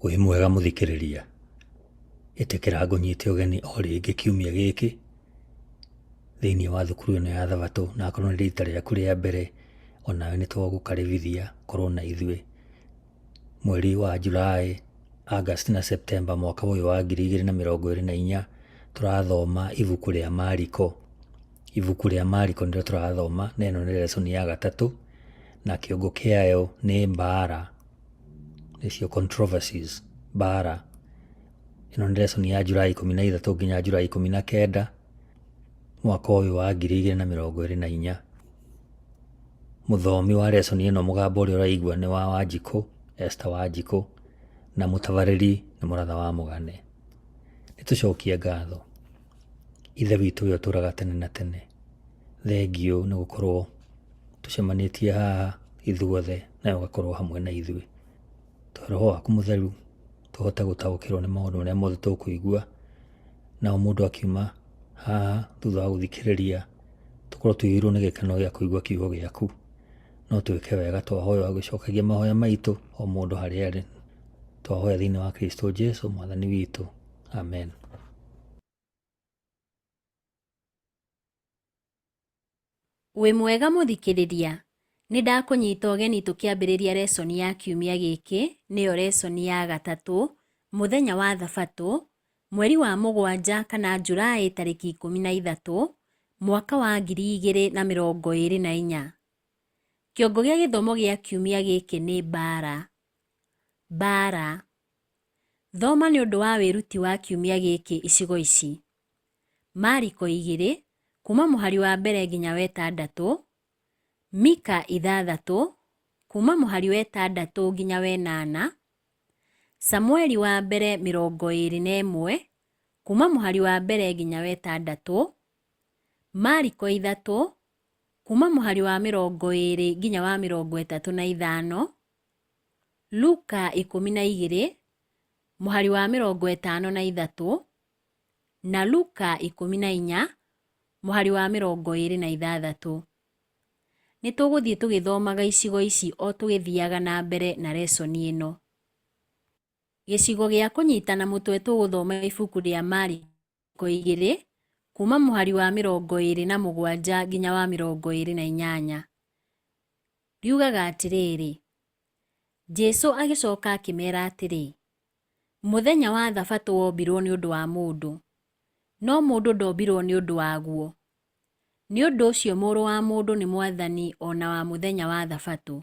Wĩ mwega mũthikĩrĩria, ĩtĩkĩra ngũnyite ũgeni o rĩngĩ kiumia gĩkĩ thĩinĩ wa thukuru ĩno ya Thabatũ, na akorwo nĩ rita rĩaku rĩa mbere onawe nĩ twagũkarĩbithia korwo na ithuĩ. Mweri wa Julai, August na September mwaka ũyũ wa 2024 tũrathoma ibuku rĩa Mariko. Ibuku rĩa Mariko nĩrĩo tũrathoma, na ĩno nĩ lesson ya 3 na kĩongo kĩayo nĩ mbara, nĩcio controversies, mbara. Ĩno nĩ lesson ya Julai 13 nginya Julai 19 mwaka ũyũ wa 2024. Mũthomi wa lesson ĩno mũgambo ũrĩa ũraigua nĩ wa Wanjikũ, Esther Wanjikũ, na mũtabarĩri nĩ Mũratha wa Mũgane. Nĩtũcokie ngatho ithe witũ ũrĩa ũtũũraga tene na tene. Thengiũ nĩ gũkorwo tũcemanĩtie haha ithuothe nawe ũgakorwo hamwe na ithuĩ. Tũhe Roho waku mũtheru tũhote gũtaũkĩrwo nĩ maũndũ marĩa mothe tũkũigua, nao mũndũ akiuma haha thutha wa gũthikĩrĩria tũkorwo tũiyũirwo nĩ gĩkeno gĩa kũigua kiugo gĩaku. No twĩke wega twahoya gũcokagia mahoya maitũ o mũndũ harĩa arĩ. Twahoya thĩinĩ wa Kristo Jesũ mwathani witũ. Amen. Wĩ mwega mũthikĩrĩria, nĩ ndakũnyita ũgeni tũkĩambĩrĩria lesson ya kiumia gĩkĩ, nĩyo lesson ya 3, mũthenya wa Thabatũ, mweri wa 7 kana Julai tarĩki 13, mwaka wa 2024. Kĩongo gĩa gĩthomo gĩa kiumia gĩkĩ nĩ mbara. Mbara. Thoma nĩ ũndũ wa wĩruti wa kiumia gĩkĩ icigo ici: Mariko 2 kuma mũhari wa mbere nginya wa 6, Mika 6 kuma mũhari wa 6 nginya wa 8, Samueli wa mbere 21 kuma mũhari wa mbere nginya wa 6, Mariko 3 kuma mũhari wa 20 nginya wa 35, Luka 12 mũhari wa 53 na Luka 14 mũhari wa 26. Nĩ tũgũthiĩ tũgĩthomaga icigo ici o tũgĩthiaga na mbere na lesson ĩno. Gĩcigo gĩa kũnyitana mũtwe tũgũthoma ibuku rĩa Mariko 2 kuma mũhari wa 27 nginya wa 28. Riugaga atĩrĩrĩ: Jesũ agĩcoka akĩmeera atĩrĩ, mũthenya wa Thabatũ wombirwo nĩ ũndũ wa mũndũ, no mũndũ ndombirwo nĩ ũndũ waguo. Nĩ ũndũ ũcio mũrũ wa mũndũ nĩ mwathani ona wa mũthenya wa Thabatũ.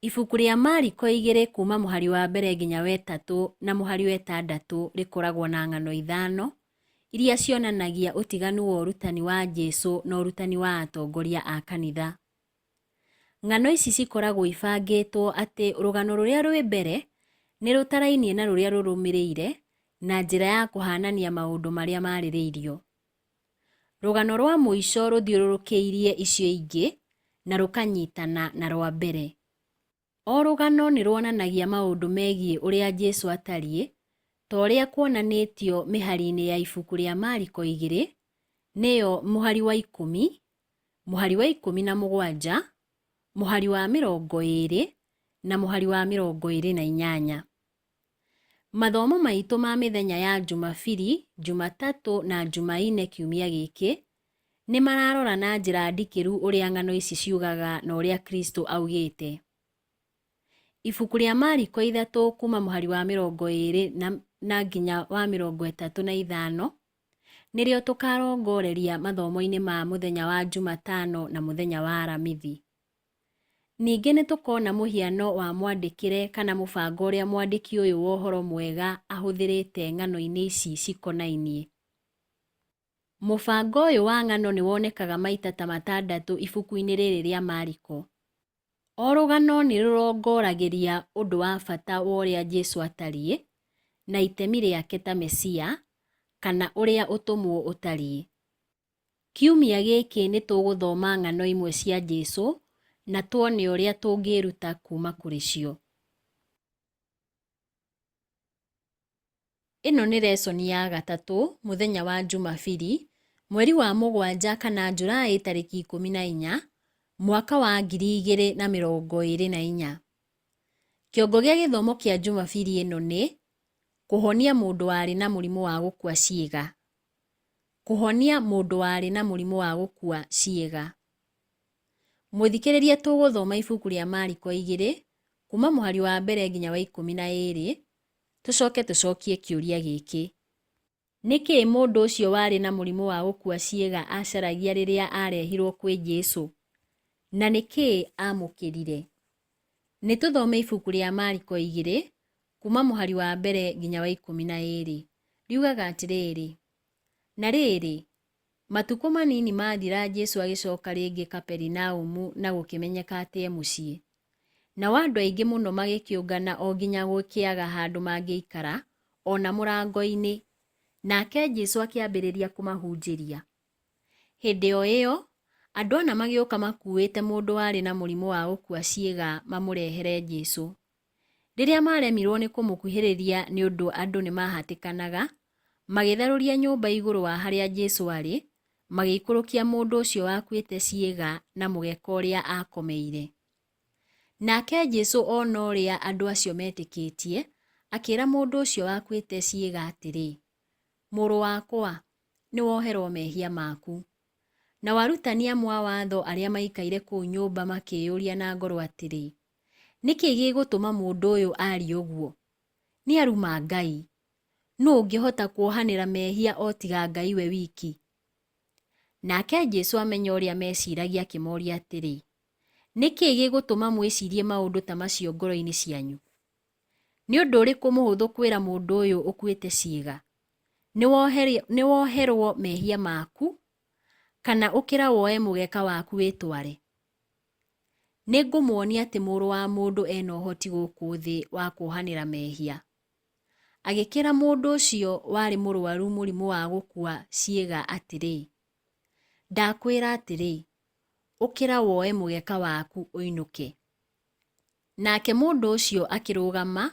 Ibuku rĩa Mariko 2 kuma mũhari wa mbere nginya wa 3 na mũhari wa 6 rĩkoragwo na ng'ano 5 iria cionanagia ũtiganu wa ũrutani wa Jesũ na ũrutani wa atongoria a kanitha. Ng'ano ici cikoragwo ibangĩtwo atĩ rũgano rũrĩa rwĩ mbere nĩ rũtarainie na rũrĩa rũrũmĩrĩire na njĩra ya kũhanania maũndũ marĩa marĩrĩirio. Rũgano rwa mũico rũthiũrũrũkĩirie icio ingĩ na rũkanyitana na rwa mbere. O rũgano nĩ ruonanagia maũndũ megiĩ ũrĩa Jesũ atariĩ, ta ũrĩa kuonanĩtio mĩhari-inĩ ya ibuku rĩa Mariko 2, nĩyo mũhari wa 10, mũhari wa 17, mũhari wa 20 na mũhari wa 28. Mathomo maitũ ma mĩthenya ya Jumabiri, Jumatatũ na Jumaine kiumia gĩkĩ nĩ mararora na njĩra ndikĩru ũrĩa ng'ano ici ciugaga na ũrĩa Kristo augĩte. Ibuku rĩa Mariko 3 kuma mũhari wa 20 na nginya wa 35 nĩrĩo tũkarongoreria mathomo-inĩ ma mũthenya wa Jumatano na mũthenya wa Aramithi. Ningĩ nĩ tũkona mũhiano wa mwandĩkĩre kana mũbango ũrĩa mwandĩki ũyũ wa ũhoro mwega ahũthĩrĩte ng'ano-inĩ ici cikonainie. Mũbango ũyũ wa ng'ano nĩ wonekaga maita ta 6 ibuku-inĩ rĩrĩ rĩa Mariko. O rũgano nĩ rũrongoragĩria ũndũ wa bata wa ũrĩa Jesũ atariĩ na itemi rĩake ta Mesia kana ũrĩa ũtũmwo ũtariĩ. Kiumia gĩkĩ nĩ tũgũthoma ng'ano imwe cia Jesũ na tuone ũrĩa tũngĩruta kuma kũrĩ cio. Ĩno nĩ lesson ya gatatũ, mũthenya wa Jumabiri, mweri wa mũgwanja kana Julai tarĩki 14, mwaka wa 2024. Kĩongo gĩa gĩthomo kĩa Jumabiri ĩno nĩ kũhonia mũndũ warĩ na mũrimũ wa gũkua ciĩga. Kũhonia mũndũ warĩ na mũrimũ wa gũkua ciĩga. Mũthikĩrĩria, tũgũthoma ibuku rĩa Mariko 2 kuma mũhari wa mbere nginya wa 12. Tũcoke tũcokie kĩũria gĩkĩ: nĩkĩ mũndũ ũcio warĩ na mũrimũ wa gũkua ciĩga acaragia rĩrĩa arehirwo kwĩ Jesũ? Na nĩkĩ amũkĩrire? Nĩ tũthome ibuku rĩa Mariko 2 kuma mũhari wa mbere nginya wa 12. Riugaga atĩrĩrĩ: na rĩrĩ, matukũ manini mathira, Jesũ agĩcoka rĩngĩ Kaperinaumu na gũkĩmenyeka atĩ e mũciĩ. Nao andũ aingĩ mũno magĩkĩũngana o nginya gũkĩaga handũ mangĩikara ona mũrango-inĩ. Nake Jesũ akĩambĩrĩria kũmahunjĩria. Hĩndĩ o ĩyo, andũ ana magĩũka makuĩte mũndũ warĩ na mũrimũ wa gũkua ciĩga mamũrehere Jesũ. Rĩrĩa maremirwo nĩ kũmũkuhĩrĩria nĩ ũndũ andũ nĩ mahatĩkanaga, magĩtharũria nyũmba igũrũ wa harĩa Jesũ arĩ, magĩikũrũkia mũndũ ũcio wakuĩte ciĩga na mũgeka ũrĩa akomeire. Nake Jesũ ona ũrĩa andũ acio metĩkĩtie, akĩra mũndũ ũcio wakuĩte ciĩga atĩrĩ: mũrũ wakwa, nĩ woherwo mehia maku. Na arutani amwe a watho arĩa maikaire kũu nyũmba makĩyũria na ngoro atĩrĩ: nĩkĩ gĩgũtũma mũndũ ũyũ arie ũguo? Nĩ aruma Ngai. Nũũ ũngĩhota kuohanĩra mehia o tiga Ngai we wiki? Nake Jesũ amenya ũrĩa meciragia akĩmoria atĩrĩ: nĩkĩ gĩgũtũma mwĩcirie maũndũ ta macio ngoro-inĩ cianyu? Nĩ ũndũ ũrĩkũ mũhũthũ kwĩra mũndũ ũyũ ũkuĩte ciĩga: nĩ woherwo mehia maku, kana ũkĩra woe mũgeka waku wĩtware? Nĩ ngũmuonia atĩ mũrũ wa mũndũ ena ũhoti gũkũ thĩ wa kuohanĩra mehia. Agĩkĩra mũndũ ũcio warĩ mũrwaru mũrimũ wa gũkua ciĩga atĩrĩ: ndakwĩra atĩrĩ, ũkĩra woe mũgeka waku ũinũke. Nake mũndũ ũcio akĩrũgama,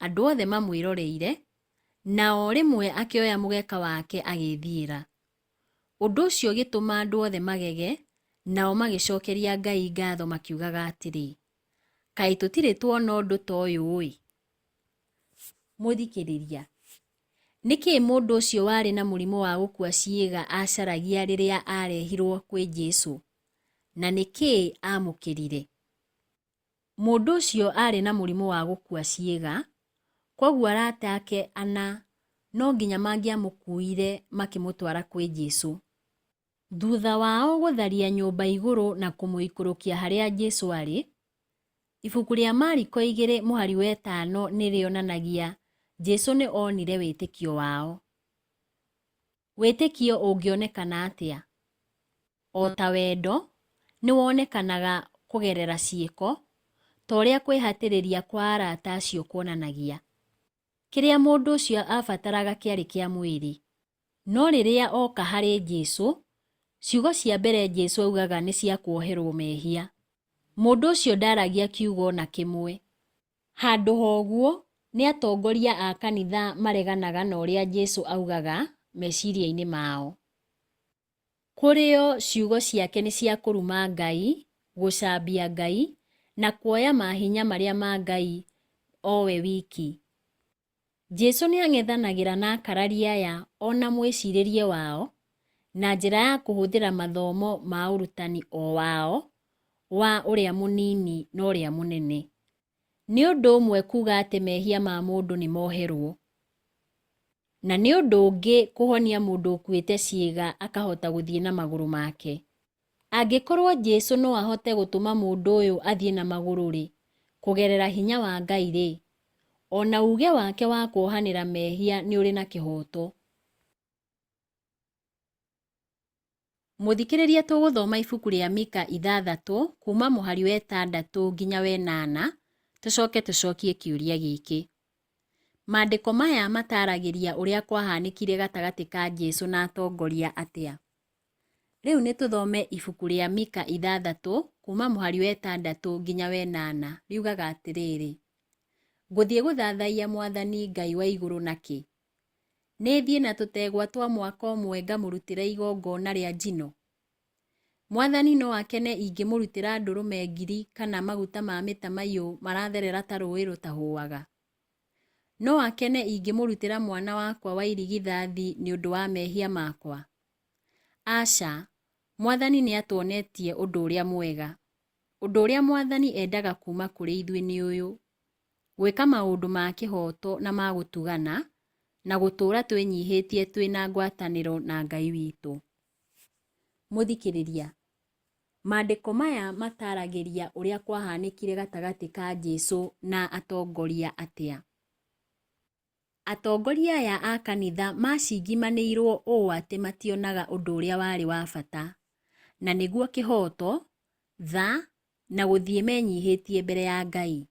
andũ othe mamwĩroreire, na o rĩmwe akĩoya mũgeka wake agĩthiĩra. Ũndũ ũcio ũgĩtũma andũ othe magege, nao magĩcokeria Ngai ngatho makiugaga atĩrĩ: kaĩ tũtirĩ tuona ũndũ ta ũyũ? Mũthikĩrĩria, nĩkĩ mũndũ ũcio warĩ na mũrimũ wa gũkua ciĩga acaragia rĩrĩa arehirwo kwĩ Jesũ? Na nĩkĩ amũkĩrire? Mũndũ ũcio arĩ na mũrimũ wa gũkua ciĩga, kwoguo arata ake ana no nginya mangĩamũkuire makĩmũtwara kwĩ Jesũ. Thutha wao gũtharia nyũmba igũrũ na kũmũikũrũkia harĩa Jesũ arĩ, ibuku rĩa Mariko 2 mũhari wa 5 nĩ rĩonanagia Jesũ nĩ onire wĩtĩkio wao. Wĩtĩkio ũngĩonekana atĩa? O ta wendo, nĩ wonekanaga kũgerera ciĩko, ta ũrĩa kwĩhatĩrĩria kwa arata acio kuonanagia. Kĩrĩa mũndũ ũcio abataraga kĩarĩ kĩa mwĩrĩ. No rĩrĩa oka harĩ Jesũ, ciugo cia mbere Jesũ augaga nĩ cia kuoherwo mehia. Mũndũ ũcio ndaragia kiugo na kĩmwe. Handũ ha ũguo, nĩ atongoria a kanitha mareganaga na ũrĩa Jesũ augaga meciria-inĩ mao. Kũrĩ o ciugo ciake nĩ cia kũruma Ngai, gũcambia Ngai, na kuoya mahinya marĩa ma Ngai o we wiki. Jesũ nĩ ang'ethanagĩra na akararia aya ona mwĩcirĩrie wao, na njĩra ya kũhũthĩra mathomo ma ũrutani o wao wa ũrĩa mũnini na ũrĩa mũnene. Nĩ ũndũ ũmwe kuuga atĩ mehia ma mũndũ nĩ moherwo, na nĩ ũndũ ũngĩ kũhonia mũndũ ũkuĩte ciĩga akahota gũthiĩ na magũrũ make. Angĩkorwo Jesũ no ahote gũtũma mũndũ ũyũ athiĩ na magũrũ-rĩ, kũgerera hinya wa Ngai-rĩ, ona uge wake wa kuohanĩra mehia nĩ ũrĩ na kĩhoto. Mũthikĩrĩria, tũgũthoma ibuku rĩa Mika 6 kuma mũhari wa 6 nginya wa 8, tũcoke tũcokie kĩũria gĩkĩ. Maandĩko maya mataragĩria ũrĩa kwahanĩkire gatagatĩ ka Jesũ na atongoria atĩa? Rĩu nĩ tũthome ibuku rĩa Mika 6 kuma mũhari wa 6 nginya wa 8, riugaga atĩrĩrĩ: ngũthiĩ gũthathaiya Mwathani Ngai wa igũrũ nakĩ? Nĩthiĩ na tũtegwa twa mwaka ũmwe ngamũrutĩra igongona rĩa njino? Mwathani no akene ingĩmũrutĩra ndũrũme 1000 kana maguta ma mĩtamaiyũ maratherera ta rũũĩ rũtahũaga? No akene ingĩmũrutĩra mwana wakwa wa irigithathi nĩ ũndũ wa mehia makwa? Aca, Mwathani nĩ atuonetie ũndũ ũrĩa mwega. Ũndũ ũrĩa Mwathani endaga kuma kũrĩ ithuĩ nĩ ũyũ: gwĩka maũndũ ma kĩhooto na ma gũtugana, na gũtũũra twĩnyihĩtie twĩna ngwatanĩro na Ngai witũ. Mũthikĩrĩria, maandĩko maya mataragĩria ũrĩa kwahanĩkire gatagatĩ ka Jesũ na atongoria atĩa? Atongoria aya a kanitha macingimanĩirwo ũũ atĩ mationaga ũndũ ũrĩa warĩ wa bata, na nĩguo kĩhooto, tha, na gũthiĩ menyihĩtie mbere ya Ngai.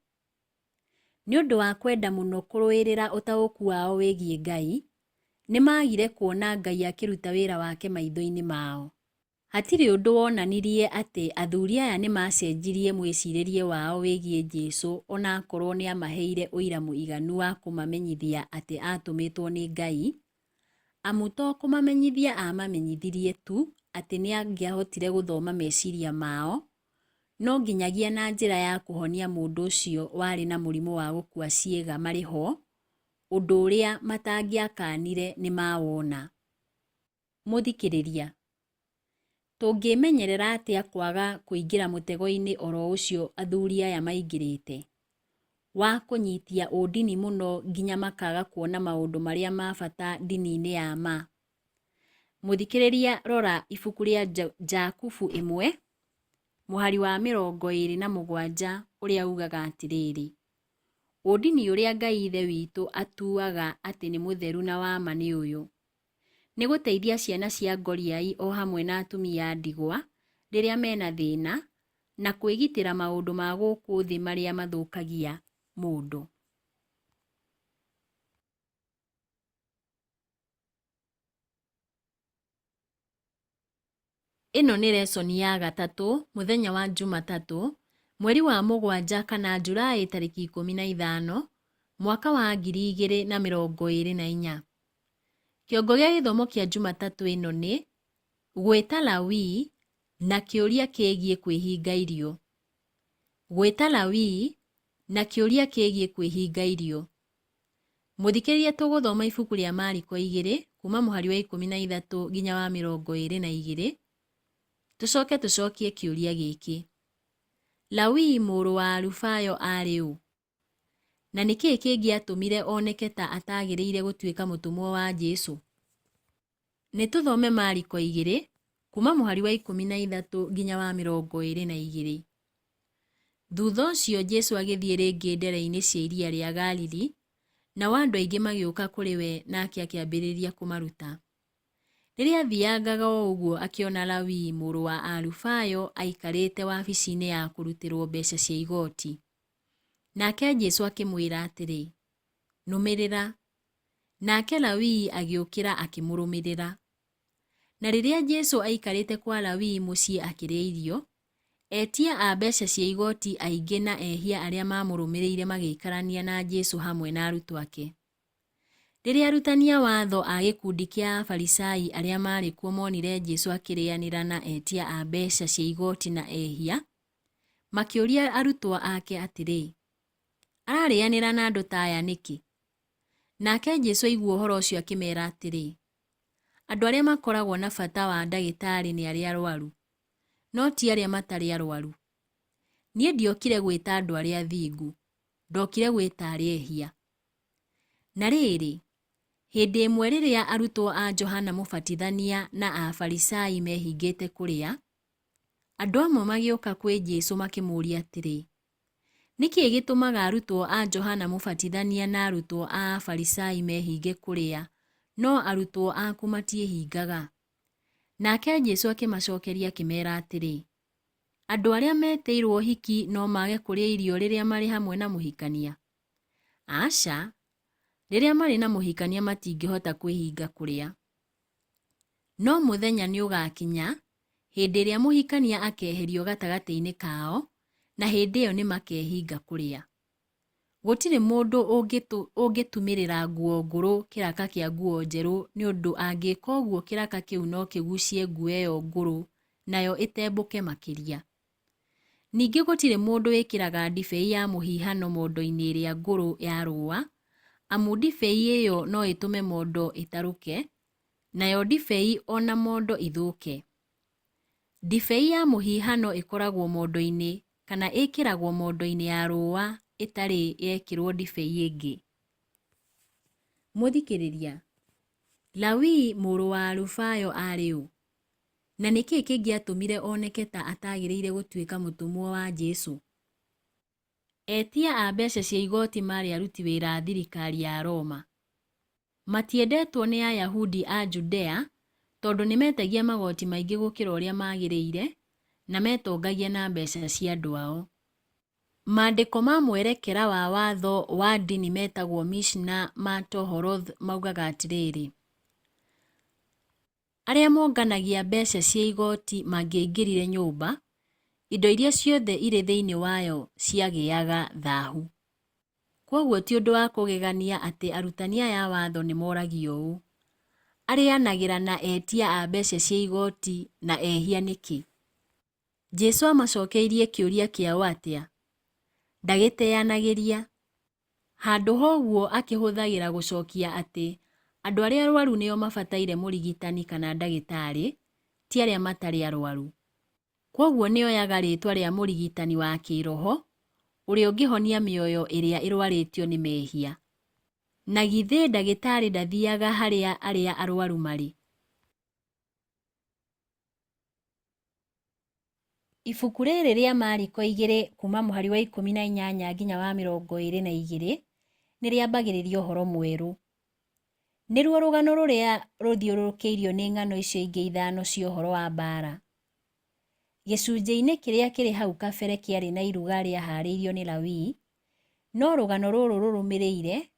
Nĩ ũndũ wa kwenda mũno kũrũĩrĩra ũtaũku wao wĩgiĩ Ngai, nĩ magire kuona Ngai akĩruta wĩra wake maitho-inĩ mao. Hatirĩ ũndũ wonanirie atĩ athuri aya nĩ macenjirie mwĩcirĩrie wao wĩgiĩ Jesũ, ona akorwo nĩ amaheire ũira mũiganu wa kũmamenyithia atĩ atũmĩtwo nĩ Ngai, amu to kũmamenyithia amamenyithirie tu atĩ nĩ angĩahotire gũthoma meciria mao, no nginyagia na njĩra ya kũhonia mũndũ ũcio warĩ na mũrimũ wa gũkua ciĩga marĩ ho, ũndũ ũrĩa matangĩakanire nĩ mawona. Mũthikĩrĩria, tũngĩmenyerera atĩa kwaga kũingĩra mũtego-inĩ oro ũcio athuri aya maingĩrĩte, wa kũnyitia ũndini mũno nginya makaga kuona maũndũ marĩa ma bata ndini-inĩ ya ma? Mũthikĩrĩria, rora ibuku rĩa Jakubu 1 mũhari wa 27 ũrĩa ugaga atĩrĩrĩ: ũndini ũrĩa Ngai Ithe witũ atuaga atĩ nĩ mũtheru na wa ma nĩ ũyũ: nĩ gũteithia ciana cia ngoriai o hamwe na atumia a ndigwa rĩrĩa mena thĩna, na kwĩgitĩra maũndũ ma gũkũ thĩ marĩa mathũkagia mũndũ. Ĩno nĩ lesoni ya 3, mũthenya wa Jumatatũ, mweri wa 7 kana Julai tarĩki 15, mwaka wa 2024. Kĩongo gĩa gĩthomo kĩa Jumatatũ ĩno nĩ gwĩta Lawii na kĩũria kĩgiĩ kwĩhinga irio. Gwĩta Lawii na kĩũria kĩgiĩ kwĩhinga irio. Mũthikĩrĩria, tũgũthoma ibuku rĩa Mariko 2 kuma mũhari wa 13 nginya wa 22, tũcoke tũcokie kĩũria gĩkĩ: Lawii mũrũ wa Alufayo arĩ ũ? Na nĩ kĩĩ kĩngĩatũmire oneke ta atagĩrĩire gũtuĩka mũtũmwo wa Jesũ? Nĩ tũthome Mariko 2 kuma mũhari wa 13 nginya wa 22. Thutha ũcio Jesũ agĩthiĩ rĩngĩ ndere-inĩ cia iria rĩa Galili, nao andũ aingĩ magĩũka kũrĩ we nake akĩambĩrĩria kũmaruta. Rĩrĩa athiangaga o ũguo akĩona Lawii mũrũ wa Alufayo aikarĩte wabici-inĩ ya kũrutĩrwo mbeca cia igoti. Nake Jesũ akĩmwĩra atĩrĩ, nũmĩrĩra. Nake Lawii agĩũkĩra akĩmũrũmĩrĩra. Na rĩrĩa Jesũ aikarĩte kwa Lawii mũciĩ akĩrĩa irio, etia a mbeca cia igoti aingĩ na ehia arĩa mamũrũmĩrĩire magĩikarania na Jesũ hamwe na arutwo ake. Rĩrĩa arutani a watho a gĩkundi kĩa Afarisai arĩa marĩ kuo monire Jesũ akĩrĩanĩra na etia a mbeca cia igoti na ehia, makĩũria arutwo ake atĩrĩ, ararĩanĩra na andũ ta aya nĩkĩ? Nake Jesũ aigua ũhoro ũcio akĩmeera atĩrĩ, andũ arĩa makoragwo na bata wa ndagĩtarĩ nĩ arĩa arũaru, no ti arĩa matarĩ arũaru. Niĩ ndiokire gwĩta andũ arĩa athingu, ndokire gwĩta arĩa ehia. Na rĩrĩ, hĩndĩ ĩmwe rĩrĩa arutwo a Johana Mũbatithania na Afarisai mehingĩte kũrĩa, andũ amwe magĩũka kwĩ Jesũ makĩmũũria atĩrĩ, nĩkĩ gĩtũmaga arutwo a Johana Mũbatithania na arutwo a Afarisai mehinge kũrĩa, no arutwo aku matiĩhingaga? Nake Jesũ akĩmacokeria akĩmeera atĩrĩ, andũ arĩa metĩirwo ũhiki no mage kũrĩa irio rĩrĩa marĩ hamwe na mũhikania? Aca, rĩrĩa marĩ na mũhikania matingĩhota kwĩhinga kũrĩa. No mũthenya nĩ ũgaakinya, hĩndĩ ĩrĩa mũhikania akeherio gatagatĩ-inĩ kao, na hĩndĩ ĩyo nĩ makehinga kũrĩa. Gũtirĩ mũndũ ũngĩtumĩrĩra nguo ngũrũ kĩraka kĩa nguo njerũ, nĩ ũndũ angĩka ũguo kĩraka kĩu no kĩgucie nguo ĩyo ngũrũ, nayo ĩtembũke makĩria. Ningĩ gũtirĩ mũndũ wĩkĩraga ndibei ya mũhihano mondo-inĩ ĩrĩa ngũrũ ya rũũa, amu ndibei ĩyo no ĩtũme mondo ĩtarũke, nayo ndibei ona mondo ithũke. Ndibei ya mũhihano ĩkoragwo mondo-inĩ kana ĩkĩragwo mondo-inĩ ya rũũa ĩtarĩ yekĩrwo ndibei ĩngĩ. Mũthikĩrĩria, Lawii mũrũ wa Alufayo arĩ ũ? Na nĩ kĩĩ kĩngĩatũmire oneke ta atagĩrĩire gũtuĩka mũtũmwo wa Jesũ? Etia a mbeca cia igoti maarĩ aruti wĩra a thirikari ya Roma. Matiendetwo nĩ Ayahudi a Judea tondũ nĩ metagia magoti maingĩ gũkĩra ũrĩa magĩrĩire na metongagia na mbeca cia andũ ao. Maandĩko ma mwerekera wa watho wa ndini metagwo Mishnah ma Tohoroth maugaga atĩrĩrĩ, arĩa monganagia mbeca cia igoti mangĩaingĩrire nyũmba, indo iria ciothe irĩ thĩinĩ wayo ciagĩaga thaahu. Kwoguo ti ũndũ wa kũgegania atĩ arutani aya a watho nĩ moragio ũũ. Arĩanagĩra na etia a mbeca cia igoti na ehia nĩkĩ? Jesũ amacokeirie kĩũria kĩao atĩa? Ndagĩteanagĩria. Handũ hoguo akĩhũthagĩra gũcokia atĩ andũ arĩa arwaru nĩo mabataire mũrigitani kana ndagĩtarĩ, ti arĩa matarĩ arwaru. Kwoguo nĩoyaga rĩĩtwa rĩa mũrigitani wa kĩroho, ũrĩa ũngĩhonia mĩoyo ĩrĩa ĩrwarĩtio nĩ mehia. Na githĩ ndagĩtarĩ ndathiaga harĩa arĩa arwaru marĩ? Ibuku rĩrĩ rĩa Mariko 2 kuma mũhari wa 18 nginya wa 22 nĩ rĩambagĩrĩria ũhoro mwerũ. Nĩruo rũgano rũrĩa rũthiũrũrũkĩirio nĩ ng'ano icio ingĩ ithano cia ũhoro wa mbaara. Gĩcunjĩ-inĩ kĩrĩa kĩrĩ hau kabere kĩarĩ na iruga rĩahaarĩirio nĩ Lawii, no rũgano rũrũ rũrũmĩrĩire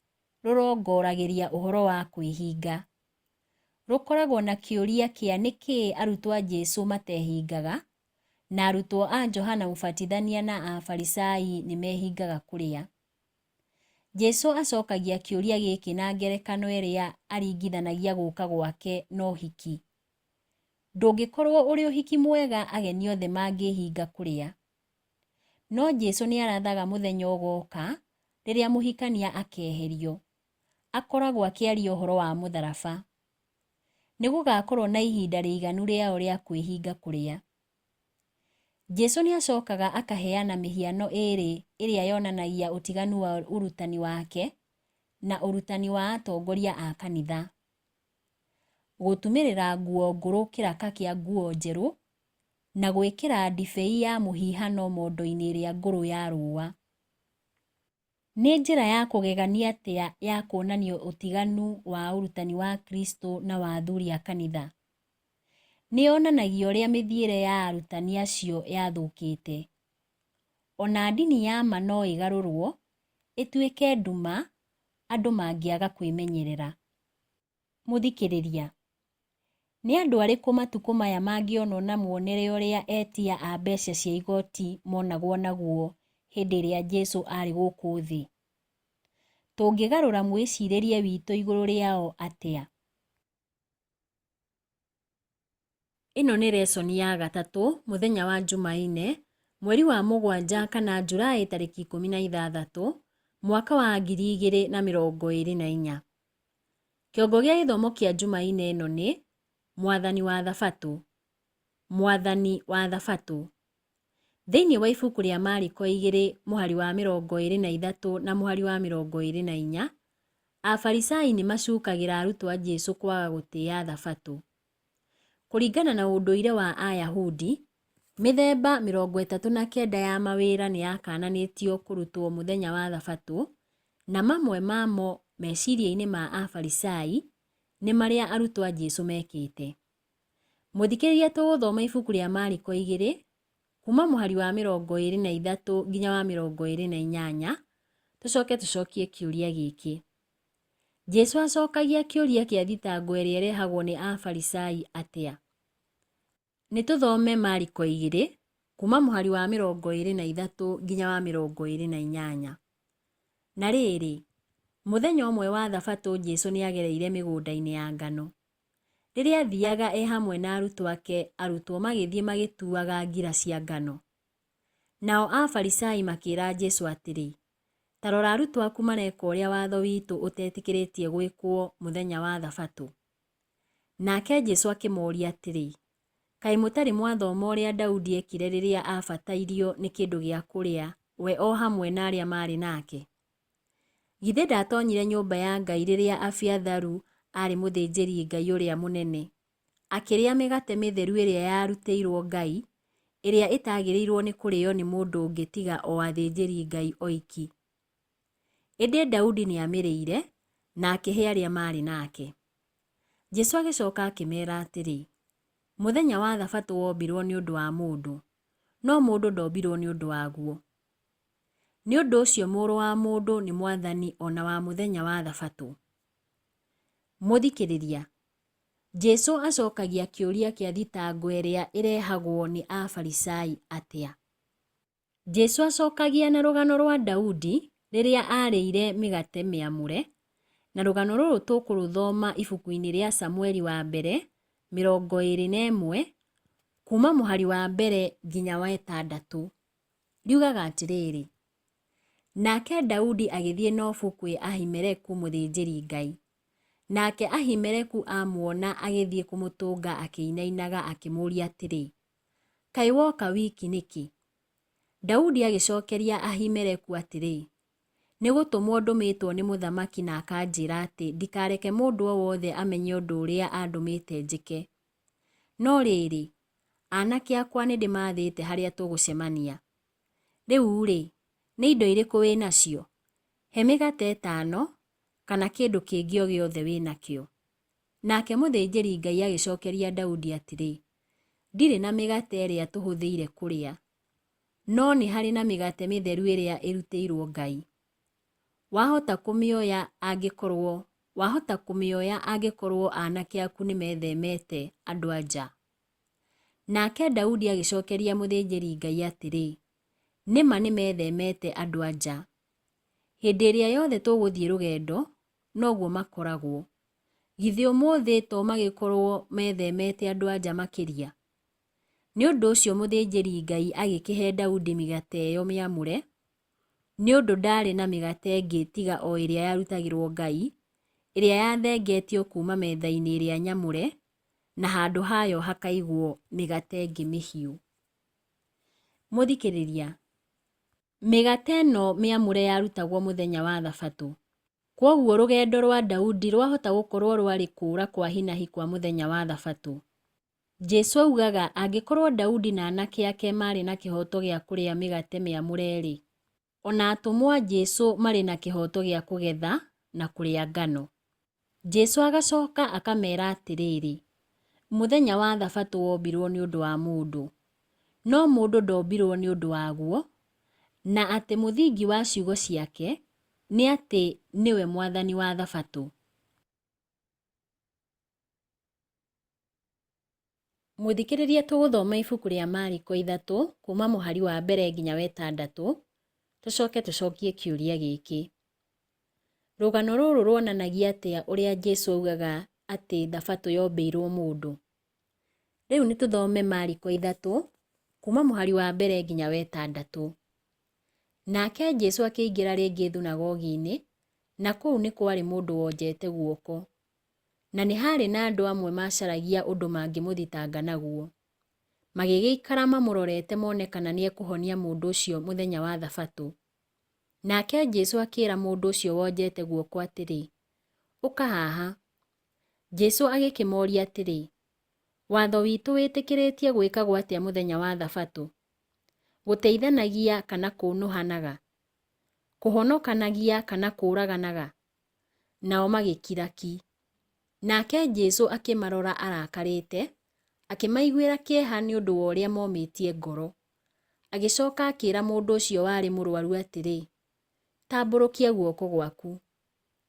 rũrongoragĩria ũhoro wa kwĩhinga. Rũkoragwo na kĩũria kĩa nĩkĩ arutwo a Jesũ matehingaga, na arutwo a Johana Mũbatithania na a Farisai nĩ mehingaga kũrĩa. Jesũ acokagia kĩũria gĩkĩ na ngerekano ĩrĩa aringithanagia gũũka gwake na ũhiki. Ndũngĩkorwo ũrĩ ũhiki mwega ageni othe mangĩhinga kũrĩa. No Jesũ nĩ arathaga mũthenya ũgooka rĩrĩa mũhikania akeherio. Akoragwo akĩaria ũhoro wa mũtharaba. Nĩ gũgakorwo na ihinda rĩiganu rĩao rĩa kwĩhinga kũrĩa. Jesũ nĩ acokaga akaheana mĩhiano ĩĩrĩ ĩrĩa yonanagia ũtiganu wa ũrutani wake na ũrutani wa atongoria a kanitha. Gũtumĩrĩra nguo ngũrũ kĩraka kĩa nguo njerũ na gwĩkĩra ndibei ya mũhihano mondo-inĩ ĩrĩa ngũrũ ya rũũa. Nĩ njĩra ya kũgegania atĩa ya kuonanio ũtiganu wa ũrutani wa Kristo na wa athuri a kanitha? Nĩ yonanagia ũrĩa mĩthiĩre ya arutani acio yathũkĩte. Ona ndini ya ma no ĩgarũrwo, ĩtuĩke nduma, andũ mangĩaga kwĩmenyerera. Mũthikĩrĩria, nĩ andũ arĩkũ matukũ maya mangĩonwo na muonere ũrĩa etia a mbeca cia igoti monagwo naguo hĩndĩ ĩrĩa Jesũ arĩ gũkũ thĩ? Tũngĩgarũra mwĩcirĩrie witũ igũrũ rĩao atĩa? Ĩno nĩ lesson ya 3 mũthenya wa Jumaine, mweri wa 7 kana Julai tarĩki 16, mwaka wa 2024. Kĩongo gĩa gĩthomo kĩa Jumaine ĩno nĩ Mwathani wa Thabatũ. Mwathani wa Thabatũ. Thĩinĩ wa ibuku rĩa Mariko 2 mũhari wa 23 na mũhari wa 24, Afarisai nĩ macukagĩra arutwo a Jesũ kwaga gũtĩĩa Thabatũ. Kũringana na ũndũire wa Ayahudi, mĩthemba 39 ya mawĩra nĩ yakananĩtio kũrutwo mũthenya wa Thabatũ, na mamwe mamo meciria-inĩ ma Afarisai nĩ marĩa arutwo a Jesũ mekĩte. Mũthikĩrĩria, tũgũthoma ibuku rĩa Mariko 2 kuma mũhari wa 23 nginya wa 28. Tũcoke tũcokie kĩũria gĩkĩ. Jesũ acokagia kĩũria kĩa thitango ĩrĩa ĩrehagwo nĩ Afarisai atĩa? Nĩ tũthome Mariko 2 kuma mũhari wa 23 nginya wa 28. Na rĩrĩ, mũthenya ũmwe wa Thabatũ Jesũ nĩ agereire mĩgũnda-inĩ ya ngano. Rĩrĩa athiaga hamwe na arutwo magĩthiĩ magĩtuaga ngira cia ngano. Nao Afarisai makĩĩra Jesũ atĩrĩ, ta rora arutwo aku mareka ũrĩa watho witũ ũtetĩkĩrĩtie gwĩkwo mũthenya wa Thabatũ. Nake Jesũ akĩmoria atĩrĩ, kaĩ mũtarĩ mwathoma ũrĩa Daudi ekire rĩrĩa abatairio nĩ kĩndũ gĩa kũrĩa, we o hamwe na arĩa marĩ nake? Githĩ ndatonyire nyũmba ya Ngai rĩrĩa Abiatharu arĩ mũthĩnjĩri Ngai ũrĩa mũnene, akĩrĩa mĩgate mĩtheru ĩrĩa yarutĩirwo Ngai, ĩrĩa ĩtagĩrĩirwo nĩ kũrĩo nĩ mũndũ ũngĩ tiga o athĩnjĩri Ngai oiki? Ĩndĩ Daudi nĩ amĩrĩire na akĩhe arĩa marĩ nake. Jesũ agĩcoka akĩmeera atĩrĩ, mũthenya wa Thabatũ wombirwo nĩ ũndũ wa mũndũ, no mũndũ ndombirwo nĩ ũndũ waguo. Nĩ ũndũ ũcio Mũrũ wa Mũndũ nĩ mwathani ona wa mũthenya wa Thabatũ. Mũthikĩrĩria, Jesũ acokagia kĩũria kĩa thitango ĩrĩa ĩrehagwo nĩ Afarisai atĩa? Jesũ acokagia na rũgano rwa Daudi rĩrĩa arĩire mĩgate mĩamũre, na rũgano rũrũ tũkũrũthoma ibuku-inĩ rĩa Samueli wa mbere 21 kuma mũhari wa 1 nginya wa 6. Riugaga atĩrĩrĩ, nake Daudi agĩthiĩ Nofu kwĩ Ahimeleku mũthĩnjĩri Ngai. Nake Ahimeleku amuona agĩthiĩ kũmũtũnga akĩinainaga akĩmũũria atĩrĩ, kaĩ woka wiki nĩkĩ? Daudi agĩcokeria Ahimeleku atĩrĩ, nĩ gũtũmwo ndũmĩtwo nĩ mũthamaki na akanjĩra atĩ ndikareke mũndũ o wothe amenye ũndũ ũrĩa andũmĩte njĩke. No rĩrĩ, aanake akwa nĩ ndĩmathĩte harĩa tũgũcemania. Rĩu-rĩ, nĩ indo irĩkũ wĩ nacio? He mĩgate 5 kana kĩndũ kĩngĩ o gĩothe wĩ nakĩo. Nake mũthĩnjĩri Ngai agĩcokeria Daudi atĩrĩ, ndirĩ na mĩgate ĩrĩa tũhũthĩire kũrĩa, no nĩ harĩ na mĩgate mĩtheru ĩrĩa ĩrutĩirwo Ngai. Wahota kũmĩoya angĩkorwo aanake aku nĩ methemete andũ-a-nja? Nake Daudi agĩcokeria mũthĩnjĩri Ngai atĩrĩ, nĩma nĩ methemete andũ-a-nja. Hĩndĩ ĩrĩa yothe tũgũthiĩ rũgendo, noguo makoragwo. Githĩ ũmũthĩ to magĩkorwo methemete andũ-a-nja makĩria? Nĩ ũndũ ũcio mũthĩnjĩri Ngai agĩkĩhe Daudi mĩgate ĩyo mĩamũre, nĩ ũndũ ndaarĩ na mĩgate ĩngĩ tiga o ĩrĩa yarutagĩrwo Ngai, ĩrĩa yathengetio kuma metha-inĩ ĩrĩa nyamũre, na handũ hayo hakaigwo mĩgate ĩngĩ mĩhiũ. Mũthikĩrĩria, mĩgate ĩno mĩamũre yarutagwo mũthenya wa Thabatũ. Kwoguo rũgendo rwa Daudi rwahota gũkorwo rwarĩ kũũra kwa hi na hi kwa mũthenya wa Thabatũ. Jesũ augaga angĩkorwo Daudi na aanake ake marĩ na kĩhooto gĩa kũrĩa mĩgate mĩamũre-rĩ, ona atũmwo a Jesũ marĩ na kĩhooto gĩa kũgetha na kũrĩa ngano. Jesũ agacoka akameera atĩrĩrĩ, mũthenya wa Thabatũ wombirwo nĩ ũndũ wa mũndũ, no mũndũ ndombirwo nĩ ũndũ waguo, na atĩ mũthingi wa ciugo ciake nĩ atĩ nĩwe mwathani wa Thabatũ. Mũthikĩrĩria, tũgũthoma ibuku rĩa Mariko 3 kuma mũhari wa 1 nginya wa 6. Tũcoke tũcokie kĩũria gĩkĩ. Rũgano rũrũ ruonanagia atĩa ũrĩa Jesũ augaga atĩ Thabatũ yombĩirwo mũndũ? Rĩu nĩ tũthome Mariko 3 kuma mũhari wa 1 nginya wa 6. Nake Jesũ akĩingĩra rĩngĩ thunagogi-inĩ, na kũu nĩ kwarĩ mũndũ wonjete guoko. Na nĩ harĩ na andũ amwe macaragia ũndũ mangĩmũthitanga naguo. Magĩgĩikara mamũrorete mone kana nĩ ekũhonia mũndũ ũcio mũthenya wa Thabatũ. Nake Jesũ akĩĩra mũndũ ũcio wonjete guoko atĩrĩ, ũka haha. Jesũ agĩkĩmoria atĩrĩ, watho witũ wĩtĩkĩrĩtie gwĩkagwo atĩa mũthenya wa Thabatũ? Gũteithanagia kana kũnũhanaga? Kũhonokanagia kana kũũraganaga? Nao magĩkira ki. Nake Jesũ akĩmarora arakarĩte, Akĩmaiguĩra kĩeha nĩ ũndũ wa ũrĩa momĩtie ngoro. Agĩcoka akĩĩra mũndũ ũcio warĩ mũrũaru atĩrĩ, tambũrũkia guoko gwaku.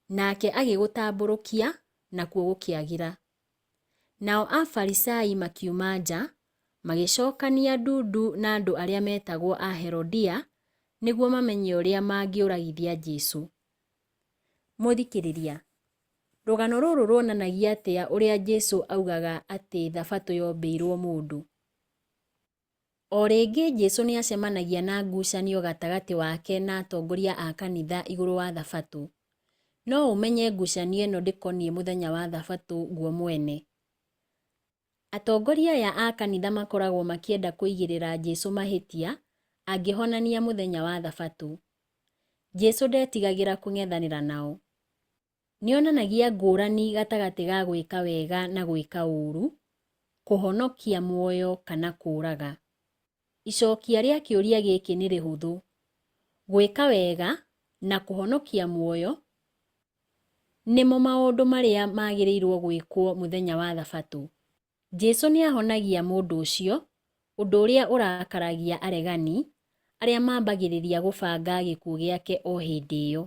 Nake agĩgũtambũrũkia, nakuo gũkĩagĩra. Nao Afarisai makiuma nja, magĩcokania ndundu na andũ arĩa metagwo a Herodia, nĩguo mamenye ũrĩa mangĩũragithia Jesũ. Mũthikĩrĩria, rũgano rũrũ ruonanagia atĩa ũrĩa Jesũ augaga atĩ thabatũ yombĩirwo mũndũ. O rĩngĩ Jesũ nĩ acemanagia na ngucanio gatagatĩ wake na atongoria a kanitha igũrũ wa thabatũ. No ũmenye ngucanio ĩno ndĩkoniĩ mũthenya wa thabatũ guo mwene. Atongoria aya a kanitha makoragwo makĩenda kũigĩrĩra Jesũ mahĩtia angĩhonania mũthenya wa thabatũ. Jesũ ndetigagĩra kũng'ethanĩra nao. Nĩonanagia ngũrani gatagatĩ ga gwĩka wega na gwĩka ũũru, kũhonokia muoyo kana kũũraga. Icokia rĩa kĩũria gĩkĩ nĩ rĩhũthũ. Gwĩka wega na kũhonokia muoyo nĩmo maũndũ marĩa magĩrĩirwo gwĩkwo mũthenya wa thabatũ. Jesũ nĩ ahonagia mũndũ ũcio, ũndũ ũrĩa ũrakaragia aregani, arĩa mambagĩrĩria gũbanga gĩkuũ gĩake o hĩndĩ ĩyo.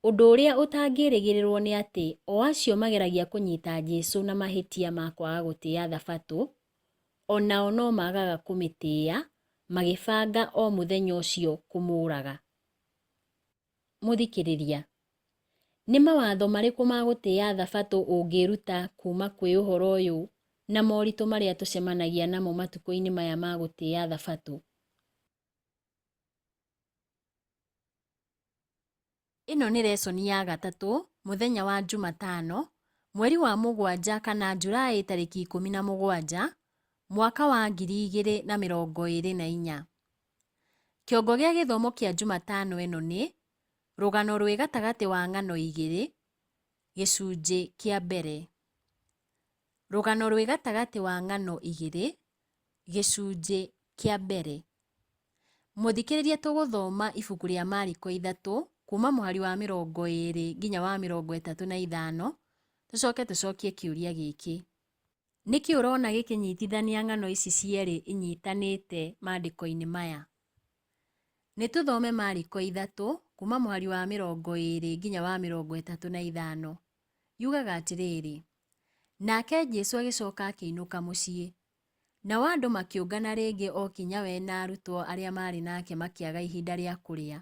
Ũndũ ũrĩa ũtangĩrĩgĩrĩrwo nĩ atĩ o acio mageragia kũnyita Jesũ na mahĩtia ma kwaga gũtĩĩa thabatũ, onao no magaga kũmĩtĩĩa, magĩbanga o mũthenya ũcio kũmũũraga. Mũthikĩrĩria, nĩ mawatho marĩkũ ma gũtĩĩa thabatũ ũngĩruta kuma kwĩ ũhoro ũyũ na moritũ marĩa tũcemanagia namo matukũ-inĩ maya ma gũtĩĩa thabatũ? Ĩno nĩ lesoni ya gatatũ, mũthenya wa Jumatano, mweri wa mũgwanja kana Julaĩ tarĩki 17, mwaka wa 2024. Kĩongo gĩa gĩthomo kĩa Jumatano ĩno nĩ rũgano rwĩ gatagatĩ wa ng'ano igĩrĩ, gĩcunjĩ kĩa mbere. Rũgano rwĩ gatagatĩ wa ng'ano igĩrĩ, gĩcunjĩ kĩa mbere. Mũthikĩrĩria, tũgũthoma ibuku rĩa Mariko 3 kuma mũhari wa 20 nginya wa 35, tũcoke tũcokie kĩũria gĩkĩ. Nĩkĩ ũrona gĩkĩnyitithania ng'ano ici cierĩ inyitanĩte maandĩko-inĩ maya? Nĩ tũthome Mariko 3 kuma mũhari wa 20 nginya wa 35. Yugaga atĩrĩrĩ: nake Jesũ agĩcoka akĩinũka mũciĩ. Nao andũ makĩũngana rĩngĩ o kinya we na arutwo arĩa marĩ nake makĩaga ihinda rĩa kũrĩa.